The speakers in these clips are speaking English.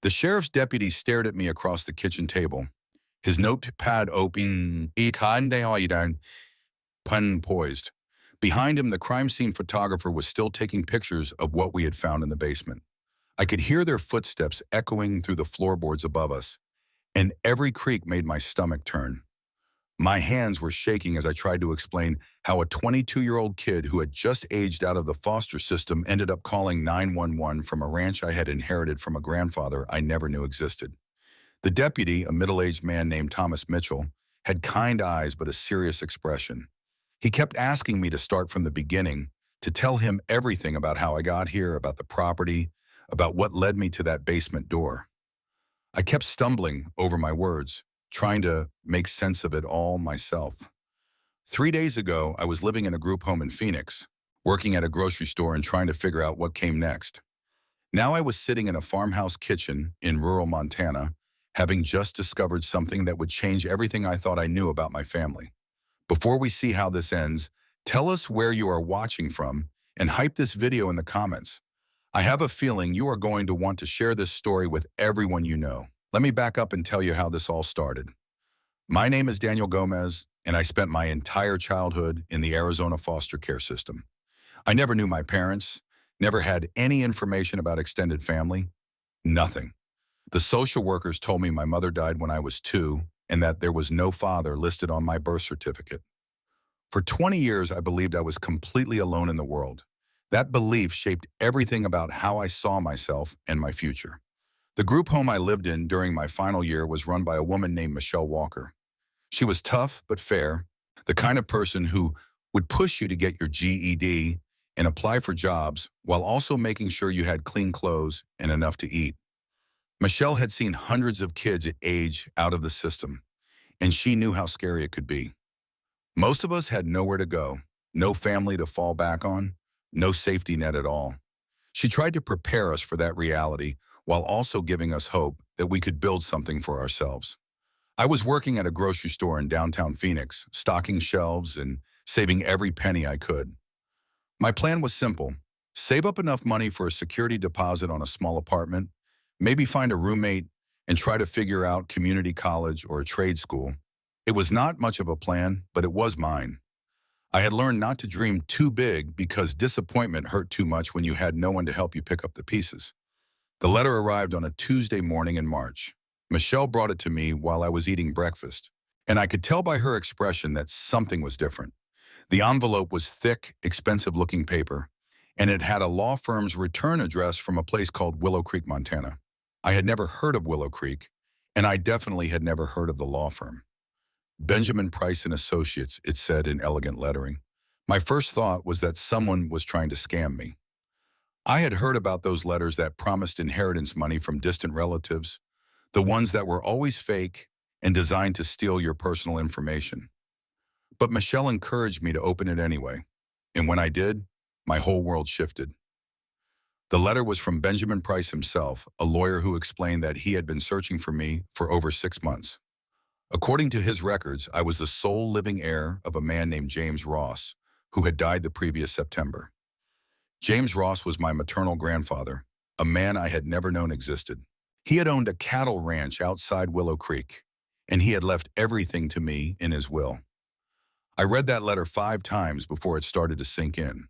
The sheriff's deputy stared at me across the kitchen table, his notepad open, pun poised. Behind him, the crime scene photographer was still taking pictures of what we had found in the basement. I could hear their footsteps echoing through the floorboards above us, and every creak made my stomach turn. My hands were shaking as I tried to explain how a 22-year-old kid who had just aged out of the foster system ended up calling 911 from a ranch I had inherited from a grandfather I never knew existed. The deputy, a middle-aged man named Thomas Mitchell, had kind eyes but a serious expression. He kept asking me to start from the beginning, to tell him everything about how I got here, about the property, about what led me to that basement door. I kept stumbling over my words, trying to make sense of it all myself. 3 days ago, I was living in a group home in Phoenix, working at a grocery store and trying to figure out what came next. Now I was sitting in a farmhouse kitchen in rural Montana, having just discovered something that would change everything I thought I knew about my family. Before we see how this ends, tell us where you are watching from and hype this video in the comments. I have a feeling you are going to want to share this story with everyone you know. Let me back up and tell you how this all started. My name is Daniel Gomez, and I spent my entire childhood in the Arizona foster care system. I never knew my parents, never had any information about extended family, nothing. The social workers told me my mother died when I was 2 and that there was no father listed on my birth certificate. For 20 years, I believed I was completely alone in the world. That belief shaped everything about how I saw myself and my future. The group home I lived in during my final year was run by a woman named Michelle Walker. She was tough but fair, the kind of person who would push you to get your GED and apply for jobs while also making sure you had clean clothes and enough to eat. Michelle had seen hundreds of kids age out of the system, and she knew how scary it could be. Most of us had nowhere to go, no family to fall back on, no safety net at all. She tried to prepare us for that reality while also giving us hope that we could build something for ourselves. I was working at a grocery store in downtown Phoenix, stocking shelves and saving every penny I could. My plan was simple: save up enough money for a security deposit on a small apartment, maybe find a roommate, and try to figure out community college or a trade school. It was not much of a plan, but it was mine. I had learned not to dream too big because disappointment hurt too much when you had no one to help you pick up the pieces. The letter arrived on a Tuesday morning in March. Michelle brought it to me while I was eating breakfast, and I could tell by her expression that something was different. The envelope was thick, expensive-looking paper, and it had a law firm's return address from a place called Willow Creek, Montana. I had never heard of Willow Creek, and I definitely had never heard of the law firm. Benjamin Price and Associates, it said in elegant lettering. My first thought was that someone was trying to scam me. I had heard about those letters that promised inheritance money from distant relatives, the ones that were always fake and designed to steal your personal information. But Michelle encouraged me to open it anyway, and when I did, my whole world shifted. The letter was from Benjamin Price himself, a lawyer who explained that he had been searching for me for over 6 months. According to his records, I was the sole living heir of a man named James Ross, who had died the previous September. James Ross was my maternal grandfather, a man I had never known existed. He had owned a cattle ranch outside Willow Creek, and he had left everything to me in his will. I read that letter 5 times before it started to sink in.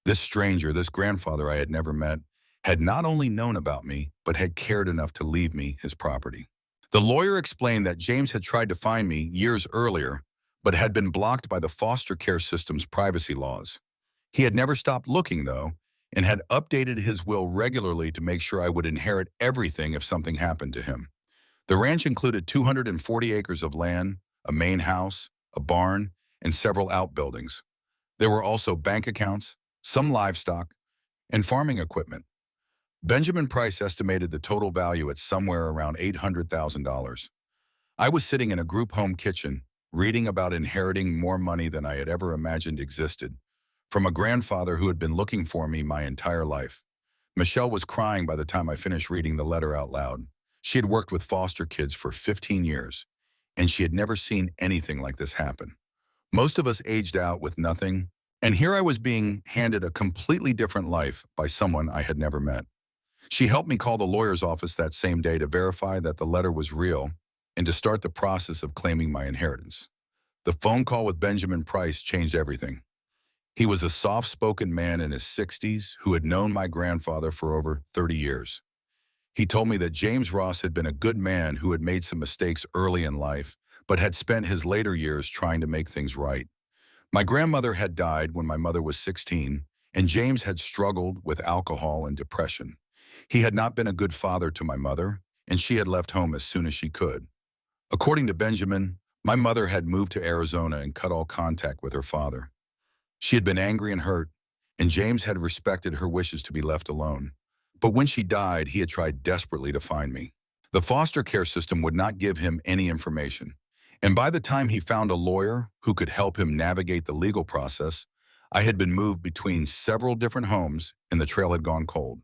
This stranger, this grandfather I had never met, had not only known about me, but had cared enough to leave me his property. The lawyer explained that James had tried to find me years earlier, but had been blocked by the foster care system's privacy laws. He had never stopped looking, though, and had updated his will regularly to make sure I would inherit everything if something happened to him. The ranch included 240 acres of land, a main house, a barn, and several outbuildings. There were also bank accounts, some livestock, and farming equipment. Benjamin Price estimated the total value at somewhere around $800,000. I was sitting in a group home kitchen, reading about inheriting more money than I had ever imagined existed, from a grandfather who had been looking for me my entire life. Michelle was crying by the time I finished reading the letter out loud. She had worked with foster kids for 15 years, and she had never seen anything like this happen. Most of us aged out with nothing, and here I was being handed a completely different life by someone I had never met. She helped me call the lawyer's office that same day to verify that the letter was real and to start the process of claiming my inheritance. The phone call with Benjamin Price changed everything. He was a soft-spoken man in his 60s who had known my grandfather for over 30 years. He told me that James Ross had been a good man who had made some mistakes early in life, but had spent his later years trying to make things right. My grandmother had died when my mother was 16, and James had struggled with alcohol and depression. He had not been a good father to my mother, and she had left home as soon as she could. According to Benjamin, my mother had moved to Arizona and cut all contact with her father. She had been angry and hurt, and James had respected her wishes to be left alone. But when she died, he had tried desperately to find me. The foster care system would not give him any information, and by the time he found a lawyer who could help him navigate the legal process, I had been moved between several different homes and the trail had gone cold.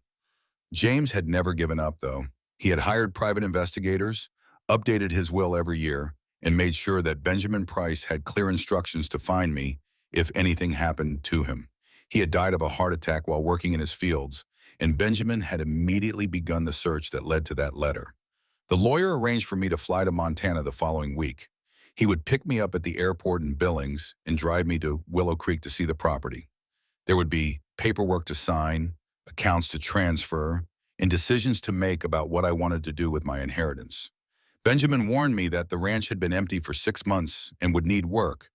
James had never given up, though. He had hired private investigators, updated his will every year, and made sure that Benjamin Price had clear instructions to find me if anything happened to him. He had died of a heart attack while working in his fields, and Benjamin had immediately begun the search that led to that letter. The lawyer arranged for me to fly to Montana the following week. He would pick me up at the airport in Billings and drive me to Willow Creek to see the property. There would be paperwork to sign, accounts to transfer, and decisions to make about what I wanted to do with my inheritance. Benjamin warned me that the ranch had been empty for 6 months and would need work,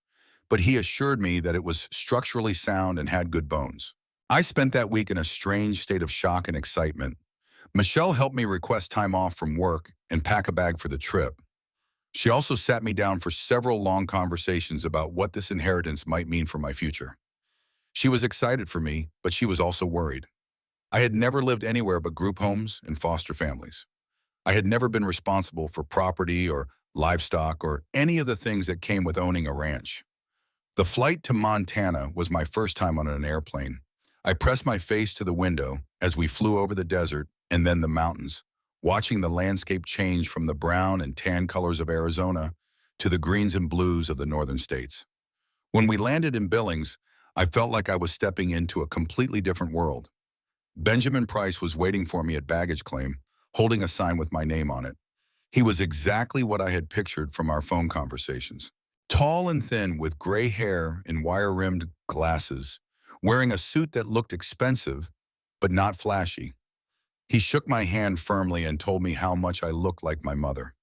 but he assured me that it was structurally sound and had good bones. I spent that week in a strange state of shock and excitement. Michelle helped me request time off from work and pack a bag for the trip. She also sat me down for several long conversations about what this inheritance might mean for my future. She was excited for me, but she was also worried. I had never lived anywhere but group homes and foster families. I had never been responsible for property or livestock or any of the things that came with owning a ranch. The flight to Montana was my first time on an airplane. I pressed my face to the window as we flew over the desert and then the mountains, watching the landscape change from the brown and tan colors of Arizona to the greens and blues of the northern states. When we landed in Billings, I felt like I was stepping into a completely different world. Benjamin Price was waiting for me at baggage claim, holding a sign with my name on it. He was exactly what I had pictured from our phone conversations. Tall and thin with gray hair and wire-rimmed glasses, wearing a suit that looked expensive, but not flashy. He shook my hand firmly and told me how much I looked like my mother.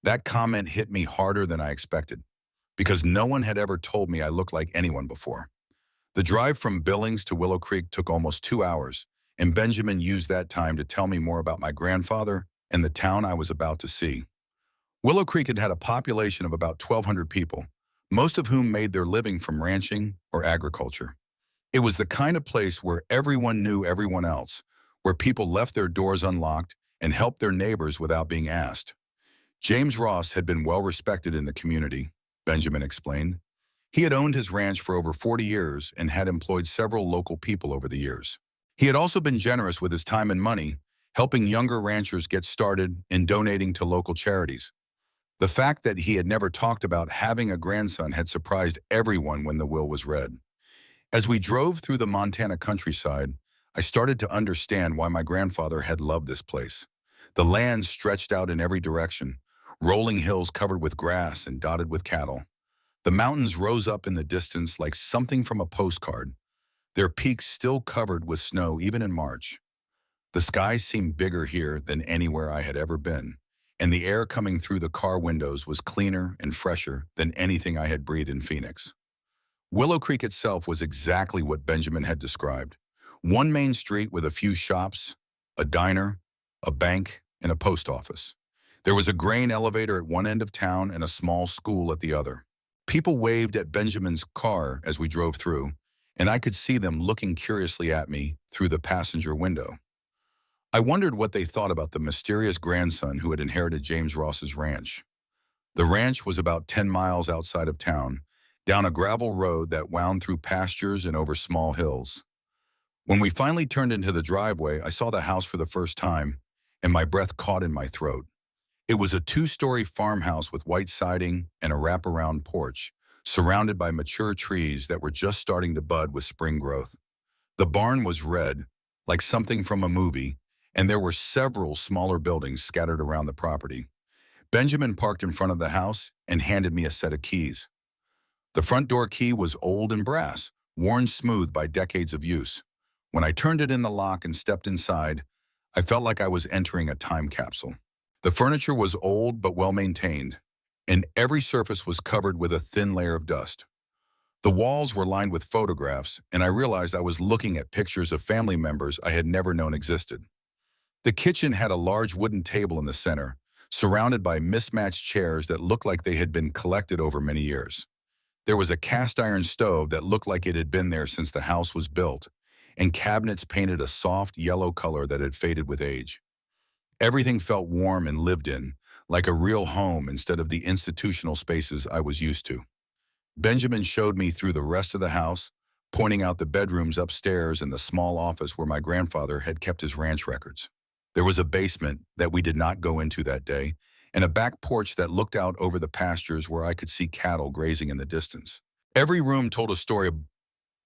That comment hit me harder than I expected, because no one had ever told me I looked like anyone before. The drive from Billings to Willow Creek took almost 2 hours, and Benjamin used that time to tell me more about my grandfather and the town I was about to see. Willow Creek had had a population of about 1,200 people, most of whom made their living from ranching or agriculture. It was the kind of place where everyone knew everyone else, where people left their doors unlocked and helped their neighbors without being asked. James Ross had been well respected in the community, Benjamin explained. He had owned his ranch for over 40 years and had employed several local people over the years. He had also been generous with his time and money, helping younger ranchers get started and donating to local charities. The fact that he had never talked about having a grandson had surprised everyone when the will was read. As we drove through the Montana countryside, I started to understand why my grandfather had loved this place. The land stretched out in every direction, rolling hills covered with grass and dotted with cattle. The mountains rose up in the distance like something from a postcard, their peaks still covered with snow even in March. The sky seemed bigger here than anywhere I had ever been, and the air coming through the car windows was cleaner and fresher than anything I had breathed in Phoenix. Willow Creek itself was exactly what Benjamin had described. One main street with a few shops, a diner, a bank, and a post office. There was a grain elevator at one end of town and a small school at the other. People waved at Benjamin's car as we drove through, and I could see them looking curiously at me through the passenger window. I wondered what they thought about the mysterious grandson who had inherited James Ross's ranch. The ranch was about 10 miles outside of town, down a gravel road that wound through pastures and over small hills. When we finally turned into the driveway, I saw the house for the first time, and my breath caught in my throat. It was a 2-story farmhouse with white siding and a wraparound porch, surrounded by mature trees that were just starting to bud with spring growth. The barn was red, like something from a movie, and there were several smaller buildings scattered around the property. Benjamin parked in front of the house and handed me a set of keys. The front door key was old and brass, worn smooth by decades of use. When I turned it in the lock and stepped inside, I felt like I was entering a time capsule. The furniture was old but well-maintained, and every surface was covered with a thin layer of dust. The walls were lined with photographs, and I realized I was looking at pictures of family members I had never known existed. The kitchen had a large wooden table in the center, surrounded by mismatched chairs that looked like they had been collected over many years. There was a cast iron stove that looked like it had been there since the house was built, and cabinets painted a soft yellow color that had faded with age. Everything felt warm and lived in, like a real home instead of the institutional spaces I was used to. Benjamin showed me through the rest of the house, pointing out the bedrooms upstairs and the small office where my grandfather had kept his ranch records. There was a basement that we did not go into that day, and a back porch that looked out over the pastures where I could see cattle grazing in the distance. Every room told a story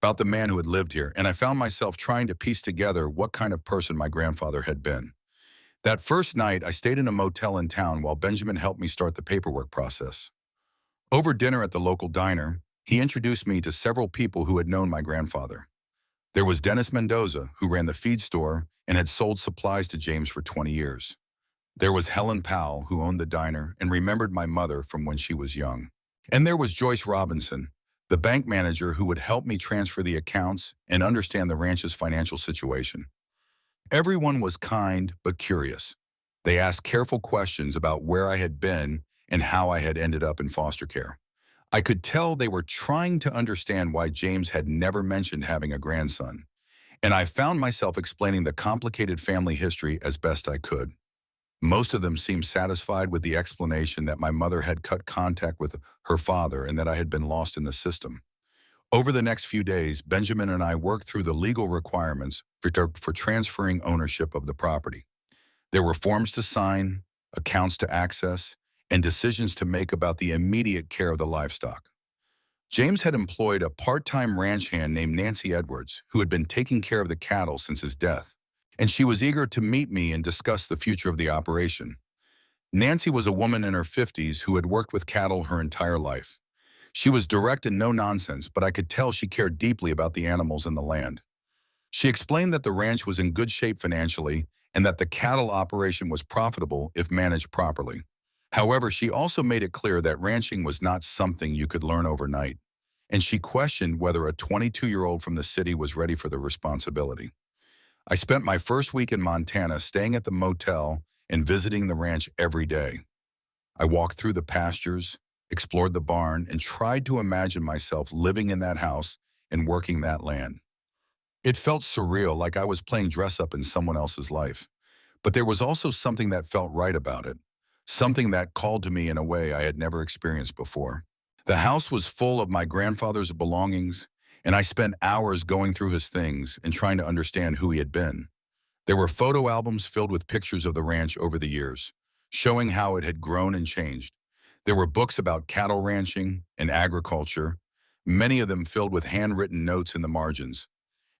about the man who had lived here, and I found myself trying to piece together what kind of person my grandfather had been. That first night, I stayed in a motel in town while Benjamin helped me start the paperwork process. Over dinner at the local diner, he introduced me to several people who had known my grandfather. There was Dennis Mendoza, who ran the feed store and had sold supplies to James for 20 years. There was Helen Powell, who owned the diner and remembered my mother from when she was young. And there was Joyce Robinson, the bank manager who would help me transfer the accounts and understand the ranch's financial situation. Everyone was kind but curious. They asked careful questions about where I had been and how I had ended up in foster care. I could tell they were trying to understand why James had never mentioned having a grandson, and I found myself explaining the complicated family history as best I could. Most of them seemed satisfied with the explanation that my mother had cut contact with her father and that I had been lost in the system. Over the next few days, Benjamin and I worked through the legal requirements for transferring ownership of the property. There were forms to sign, accounts to access, and decisions to make about the immediate care of the livestock. James had employed a part-time ranch hand named Nancy Edwards, who had been taking care of the cattle since his death, and she was eager to meet me and discuss the future of the operation. Nancy was a woman in her 50s who had worked with cattle her entire life. She was direct and no nonsense, but I could tell she cared deeply about the animals and the land. She explained that the ranch was in good shape financially and that the cattle operation was profitable if managed properly. However, she also made it clear that ranching was not something you could learn overnight, and she questioned whether a 22-year-old from the city was ready for the responsibility. I spent my first week in Montana staying at the motel and visiting the ranch every day. I walked through the pastures, explored the barn, and tried to imagine myself living in that house and working that land. It felt surreal, like I was playing dress-up in someone else's life. But there was also something that felt right about it, something that called to me in a way I had never experienced before. The house was full of my grandfather's belongings, and I spent hours going through his things and trying to understand who he had been. There were photo albums filled with pictures of the ranch over the years, showing how it had grown and changed. There were books about cattle ranching and agriculture, many of them filled with handwritten notes in the margins.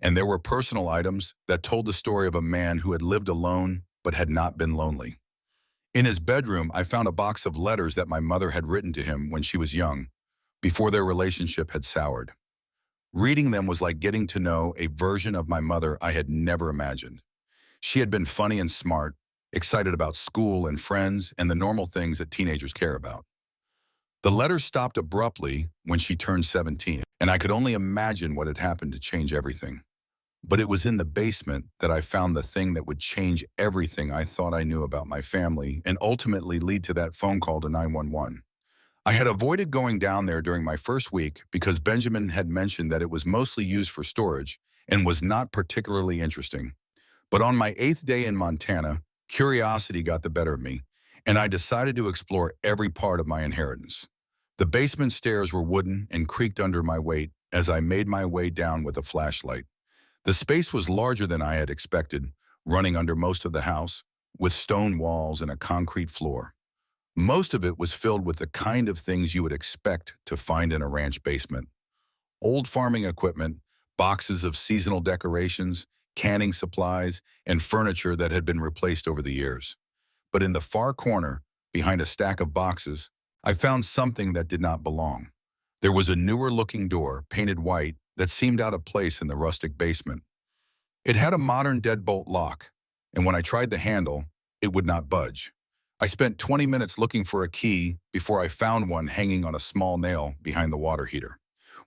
And there were personal items that told the story of a man who had lived alone but had not been lonely. In his bedroom, I found a box of letters that my mother had written to him when she was young, before their relationship had soured. Reading them was like getting to know a version of my mother I had never imagined. She had been funny and smart, excited about school and friends and the normal things that teenagers care about. The letters stopped abruptly when she turned 17, and I could only imagine what had happened to change everything. But it was in the basement that I found the thing that would change everything I thought I knew about my family and ultimately lead to that phone call to 911. I had avoided going down there during my first week because Benjamin had mentioned that it was mostly used for storage and was not particularly interesting. But on my 8th day in Montana, curiosity got the better of me, and I decided to explore every part of my inheritance. The basement stairs were wooden and creaked under my weight as I made my way down with a flashlight. The space was larger than I had expected, running under most of the house, with stone walls and a concrete floor. Most of it was filled with the kind of things you would expect to find in a ranch basement. Old farming equipment, boxes of seasonal decorations, canning supplies, and furniture that had been replaced over the years. But in the far corner, behind a stack of boxes, I found something that did not belong. There was a newer-looking door, painted white, that seemed out of place in the rustic basement. It had a modern deadbolt lock, and when I tried the handle, it would not budge. I spent 20 minutes looking for a key before I found one hanging on a small nail behind the water heater.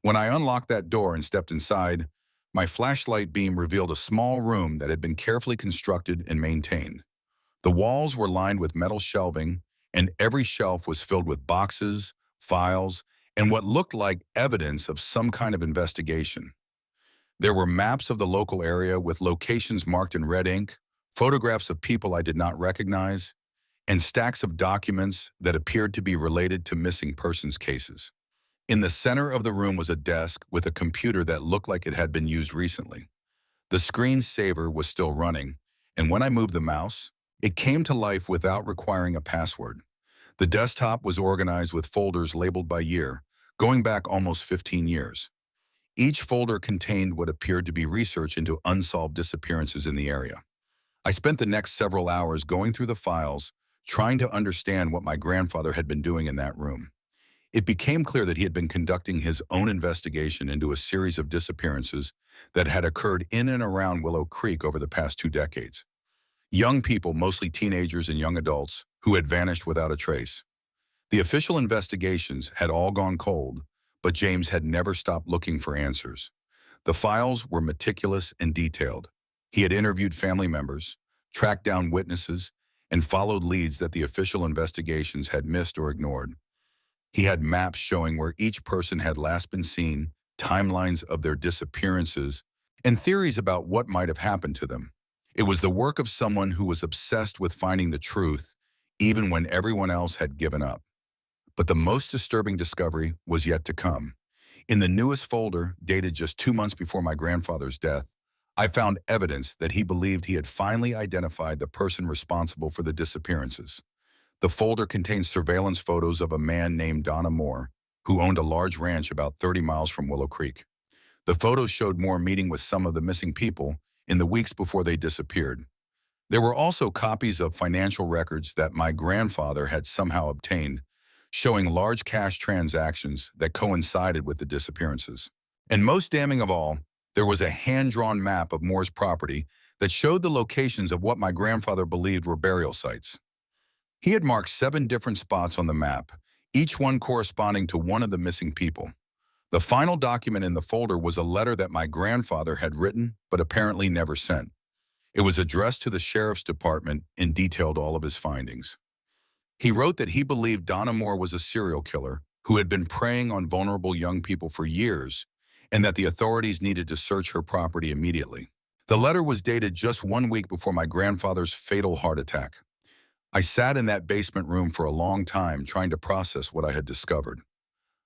When I unlocked that door and stepped inside, my flashlight beam revealed a small room that had been carefully constructed and maintained. The walls were lined with metal shelving, and every shelf was filled with boxes, files, and what looked like evidence of some kind of investigation. There were maps of the local area with locations marked in red ink, photographs of people I did not recognize, and stacks of documents that appeared to be related to missing persons cases. In the center of the room was a desk with a computer that looked like it had been used recently. The screensaver was still running, and when I moved the mouse, it came to life without requiring a password. The desktop was organized with folders labeled by year, going back almost 15 years. Each folder contained what appeared to be research into unsolved disappearances in the area. I spent the next several hours going through the files, trying to understand what my grandfather had been doing in that room. It became clear that he had been conducting his own investigation into a series of disappearances that had occurred in and around Willow Creek over the past 2 decades. Young people, mostly teenagers and young adults, who had vanished without a trace. The official investigations had all gone cold, but James had never stopped looking for answers. The files were meticulous and detailed. He had interviewed family members, tracked down witnesses, and followed leads that the official investigations had missed or ignored. He had maps showing where each person had last been seen, timelines of their disappearances, and theories about what might have happened to them. It was the work of someone who was obsessed with finding the truth, even when everyone else had given up. But the most disturbing discovery was yet to come. In the newest folder, dated just 2 months before my grandfather's death, I found evidence that he believed he had finally identified the person responsible for the disappearances. The folder contains surveillance photos of a man named Donna Moore, who owned a large ranch about 30 miles from Willow Creek. The photos showed Moore meeting with some of the missing people in the weeks before they disappeared. There were also copies of financial records that my grandfather had somehow obtained, showing large cash transactions that coincided with the disappearances. And most damning of all, there was a hand-drawn map of Moore's property that showed the locations of what my grandfather believed were burial sites. He had marked 7 different spots on the map, each one corresponding to one of the missing people. The final document in the folder was a letter that my grandfather had written but apparently never sent. It was addressed to the sheriff's department and detailed all of his findings. He wrote that he believed Donna Moore was a serial killer who had been preying on vulnerable young people for years, and that the authorities needed to search her property immediately. The letter was dated just 1 week before my grandfather's fatal heart attack. I sat in that basement room for a long time trying to process what I had discovered.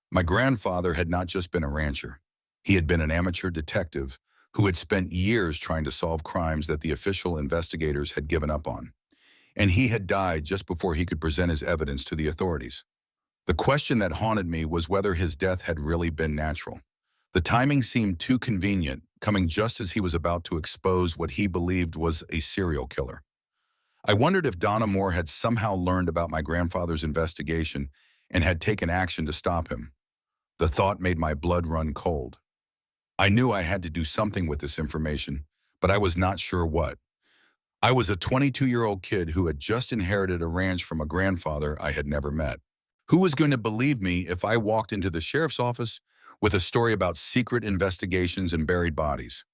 My grandfather had not just been a rancher. He had been an amateur detective who had spent years trying to solve crimes that the official investigators had given up on. And he had died just before he could present his evidence to the authorities. The question that haunted me was whether his death had really been natural. The timing seemed too convenient, coming just as he was about to expose what he believed was a serial killer. I wondered if Donna Moore had somehow learned about my grandfather's investigation and had taken action to stop him. The thought made my blood run cold. I knew I had to do something with this information, but I was not sure what. I was a 22-year-old kid who had just inherited a ranch from a grandfather I had never met. Who was going to believe me if I walked into the sheriff's office with a story about secret investigations and buried bodies?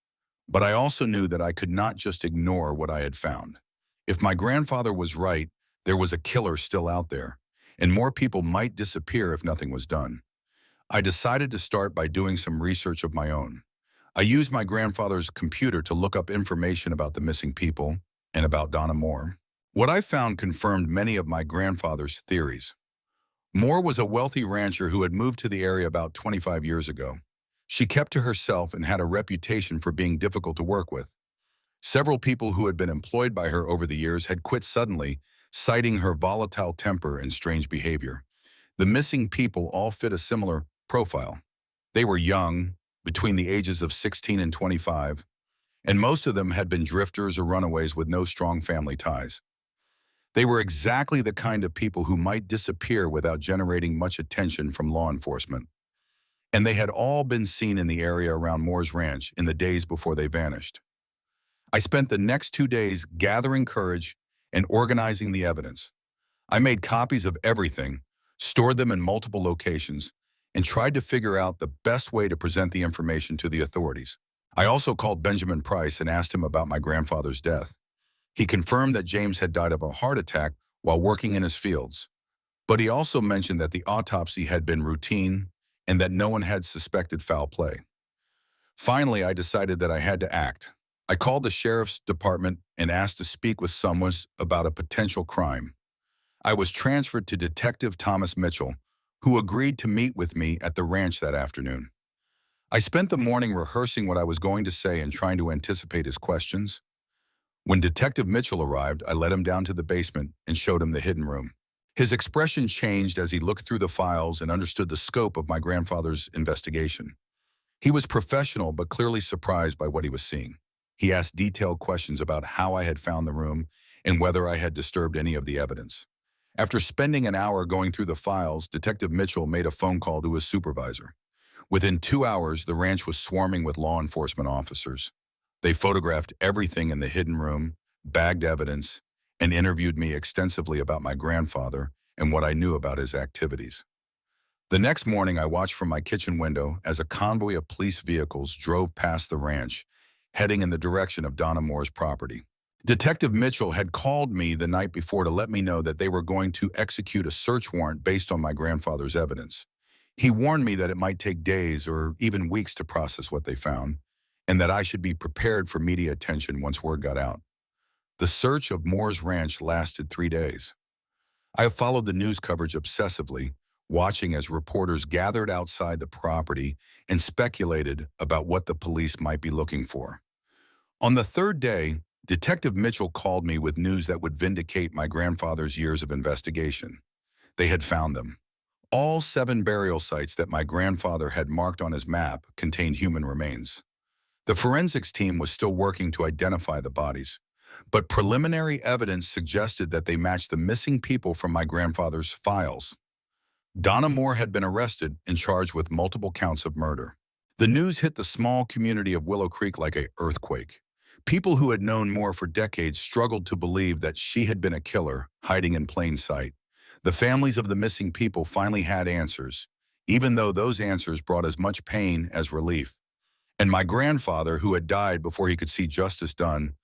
But I also knew that I could not just ignore what I had found. If my grandfather was right, there was a killer still out there, and more people might disappear if nothing was done. I decided to start by doing some research of my own. I used my grandfather's computer to look up information about the missing people and about Donna Moore. What I found confirmed many of my grandfather's theories. Moore was a wealthy rancher who had moved to the area about 25 years ago. She kept to herself and had a reputation for being difficult to work with. Several people who had been employed by her over the years had quit suddenly, citing her volatile temper and strange behavior. The missing people all fit a similar profile. They were young, between the ages of 16 and 25, and most of them had been drifters or runaways with no strong family ties. They were exactly the kind of people who might disappear without generating much attention from law enforcement. And they had all been seen in the area around Moore's Ranch in the days before they vanished. I spent the next 2 days gathering courage and organizing the evidence. I made copies of everything, stored them in multiple locations, and tried to figure out the best way to present the information to the authorities. I also called Benjamin Price and asked him about my grandfather's death. He confirmed that James had died of a heart attack while working in his fields, but he also mentioned that the autopsy had been routine and that no one had suspected foul play. Finally, I decided that I had to act. I called the sheriff's department and asked to speak with someone about a potential crime. I was transferred to Detective Thomas Mitchell, who agreed to meet with me at the ranch that afternoon. I spent the morning rehearsing what I was going to say and trying to anticipate his questions. When Detective Mitchell arrived, I led him down to the basement and showed him the hidden room. His expression changed as he looked through the files and understood the scope of my grandfather's investigation. He was professional but clearly surprised by what he was seeing. He asked detailed questions about how I had found the room and whether I had disturbed any of the evidence. After spending an hour going through the files, Detective Mitchell made a phone call to his supervisor. Within 2 hours, the ranch was swarming with law enforcement officers. They photographed everything in the hidden room, bagged evidence, and interviewed me extensively about my grandfather and what I knew about his activities. The next morning, I watched from my kitchen window as a convoy of police vehicles drove past the ranch, heading in the direction of Donna Moore's property. Detective Mitchell had called me the night before to let me know that they were going to execute a search warrant based on my grandfather's evidence. He warned me that it might take days or even weeks to process what they found, and that I should be prepared for media attention once word got out. The search of Moore's Ranch lasted 3 days. I have followed the news coverage obsessively, watching as reporters gathered outside the property and speculated about what the police might be looking for. On the 3rd day, Detective Mitchell called me with news that would vindicate my grandfather's years of investigation. They had found them. All 7 burial sites that my grandfather had marked on his map contained human remains. The forensics team was still working to identify the bodies, but preliminary evidence suggested that they matched the missing people from my grandfather's files. Donna Moore had been arrested and charged with multiple counts of murder. The news hit the small community of Willow Creek like an earthquake. People who had known Moore for decades struggled to believe that she had been a killer, hiding in plain sight. The families of the missing people finally had answers, even though those answers brought as much pain as relief. And my grandfather, who had died before he could see justice done,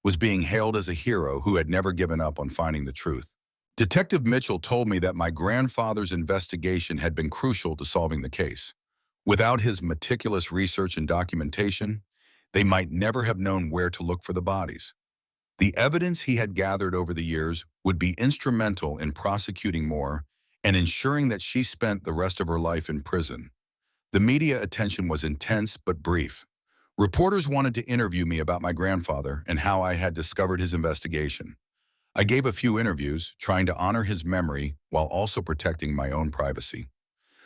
was being hailed as a hero who had never given up on finding the truth. Detective Mitchell told me that my grandfather's investigation had been crucial to solving the case. Without his meticulous research and documentation, they might never have known where to look for the bodies. The evidence he had gathered over the years would be instrumental in prosecuting Moore and ensuring that she spent the rest of her life in prison. The media attention was intense but brief. Reporters wanted to interview me about my grandfather and how I had discovered his investigation. I gave a few interviews, trying to honor his memory while also protecting my own privacy.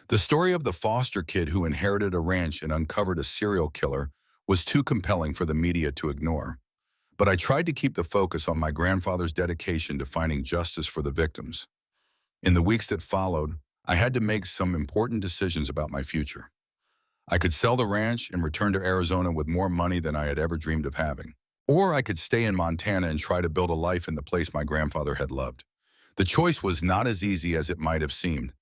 The story of the foster kid who inherited a ranch and uncovered a serial killer was too compelling for the media to ignore. But I tried to keep the focus on my grandfather's dedication to finding justice for the victims. In the weeks that followed, I had to make some important decisions about my future. I could sell the ranch and return to Arizona with more money than I had ever dreamed of having. Or I could stay in Montana and try to build a life in the place my grandfather had loved. The choice was not as easy as it might have seemed.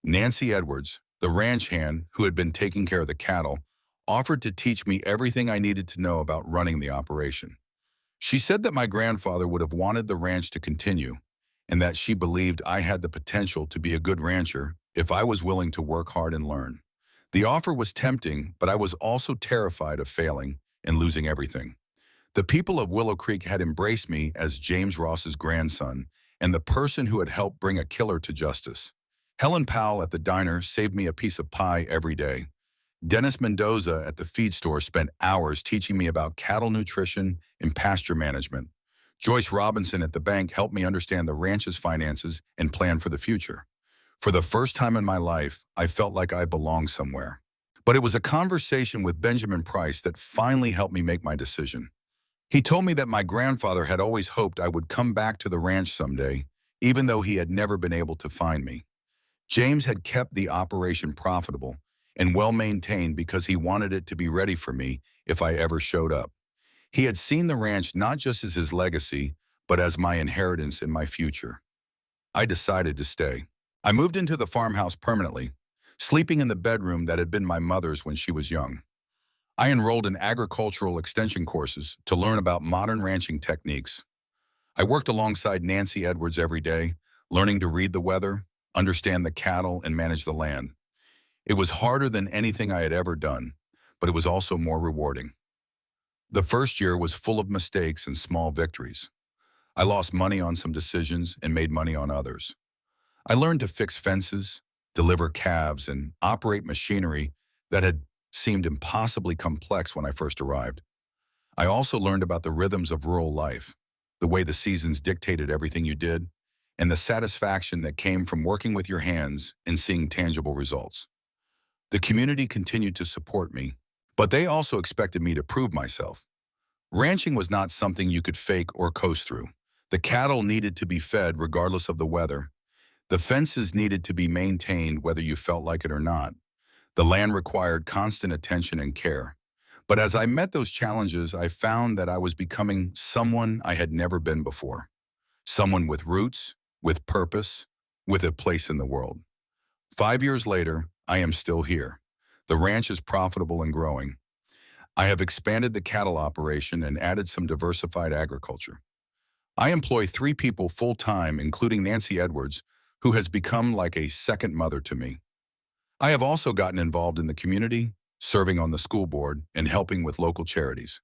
Nancy Edwards, the ranch hand who had been taking care of the cattle, offered to teach me everything I needed to know about running the operation. She said that my grandfather would have wanted the ranch to continue, and that she believed I had the potential to be a good rancher if I was willing to work hard and learn. The offer was tempting, but I was also terrified of failing and losing everything. The people of Willow Creek had embraced me as James Ross's grandson and the person who had helped bring a killer to justice. Helen Powell at the diner saved me a piece of pie every day. Dennis Mendoza at the feed store spent hours teaching me about cattle nutrition and pasture management. Joyce Robinson at the bank helped me understand the ranch's finances and plan for the future. For the first time in my life, I felt like I belonged somewhere. But it was a conversation with Benjamin Price that finally helped me make my decision. He told me that my grandfather had always hoped I would come back to the ranch someday, even though he had never been able to find me. James had kept the operation profitable and well-maintained because he wanted it to be ready for me if I ever showed up. He had seen the ranch not just as his legacy, but as my inheritance and my future. I decided to stay. I moved into the farmhouse permanently, sleeping in the bedroom that had been my mother's when she was young. I enrolled in agricultural extension courses to learn about modern ranching techniques. I worked alongside Nancy Edwards every day, learning to read the weather, understand the cattle, and manage the land. It was harder than anything I had ever done, but it was also more rewarding. The first year was full of mistakes and small victories. I lost money on some decisions and made money on others. I learned to fix fences, deliver calves, and operate machinery that had seemed impossibly complex when I first arrived. I also learned about the rhythms of rural life, the way the seasons dictated everything you did, and the satisfaction that came from working with your hands and seeing tangible results. The community continued to support me, but they also expected me to prove myself. Ranching was not something you could fake or coast through. The cattle needed to be fed regardless of the weather. The fences needed to be maintained whether you felt like it or not. The land required constant attention and care. But as I met those challenges, I found that I was becoming someone I had never been before. Someone with roots, with purpose, with a place in the world. 5 years later, I am still here. The ranch is profitable and growing. I have expanded the cattle operation and added some diversified agriculture. I employ 3 people full-time, including Nancy Edwards, who has become like a second mother to me. I have also gotten involved in the community, serving on the school board, and helping with local charities.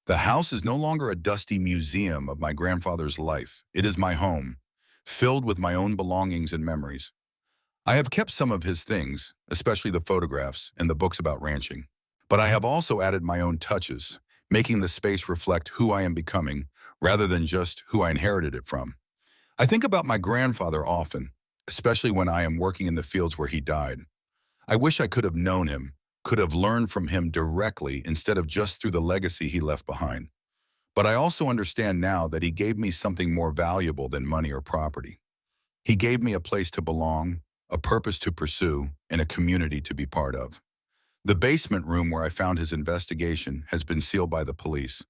The house is no longer a dusty museum of my grandfather's life. It is my home, filled with my own belongings and memories. I have kept some of his things, especially the photographs and the books about ranching. But I have also added my own touches, making the space reflect who I am becoming, rather than just who I inherited it from. I think about my grandfather often, especially when I am working in the fields where he died. I wish I could have known him, could have learned from him directly instead of just through the legacy he left behind. But I also understand now that he gave me something more valuable than money or property. He gave me a place to belong, a purpose to pursue, and a community to be part of. The basement room where I found his investigation has been sealed by the police,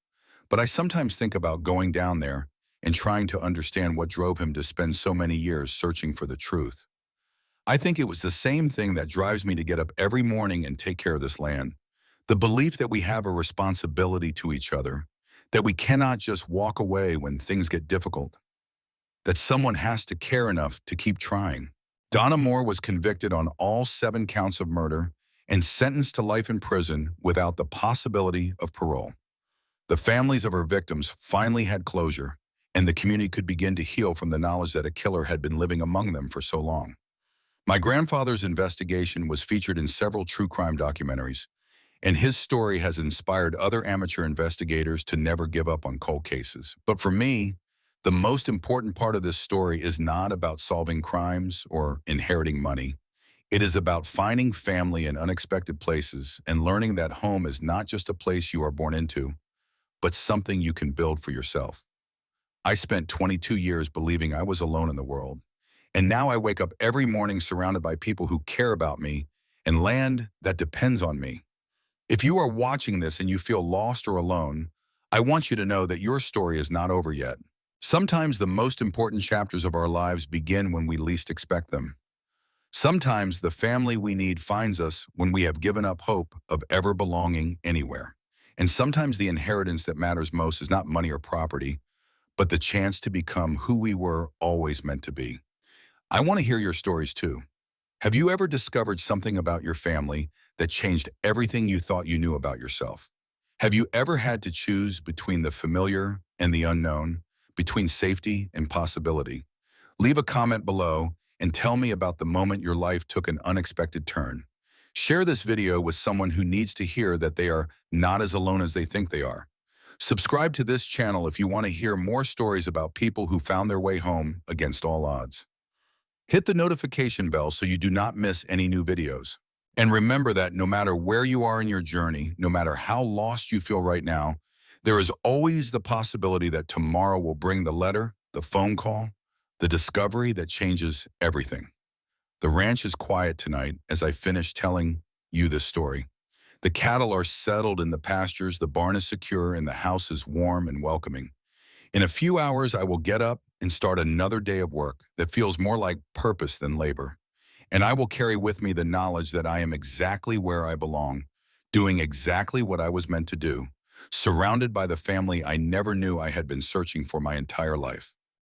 but I sometimes think about going down there and trying to understand what drove him to spend so many years searching for the truth. I think it was the same thing that drives me to get up every morning and take care of this land. The belief that we have a responsibility to each other, that we cannot just walk away when things get difficult, that someone has to care enough to keep trying. Donna Moore was convicted on all 7 counts of murder and sentenced to life in prison without the possibility of parole. The families of her victims finally had closure, and the community could begin to heal from the knowledge that a killer had been living among them for so long. My grandfather's investigation was featured in several true crime documentaries, and his story has inspired other amateur investigators to never give up on cold cases. But for me, the most important part of this story is not about solving crimes or inheriting money. It is about finding family in unexpected places and learning that home is not just a place you are born into, but something you can build for yourself. I spent 22 years believing I was alone in the world, and now I wake up every morning surrounded by people who care about me and land that depends on me. If you are watching this and you feel lost or alone, I want you to know that your story is not over yet. Sometimes the most important chapters of our lives begin when we least expect them. Sometimes the family we need finds us when we have given up hope of ever belonging anywhere. And sometimes the inheritance that matters most is not money or property, but the chance to become who we were always meant to be. I want to hear your stories too. Have you ever discovered something about your family that changed everything you thought you knew about yourself? Have you ever had to choose between the familiar and the unknown, between safety and possibility? Leave a comment below and tell me about the moment your life took an unexpected turn. Share this video with someone who needs to hear that they are not as alone as they think they are. Subscribe to this channel if you want to hear more stories about people who found their way home against all odds. Hit the notification bell so you do not miss any new videos. And remember that no matter where you are in your journey, no matter how lost you feel right now, there is always the possibility that tomorrow will bring the letter, the phone call, the discovery that changes everything. The ranch is quiet tonight as I finish telling you this story. The cattle are settled in the pastures, the barn is secure, and the house is warm and welcoming. In a few hours, I will get up and start another day of work that feels more like purpose than labor. And I will carry with me the knowledge that I am exactly where I belong, doing exactly what I was meant to do, surrounded by the family I never knew I had been searching for my entire life.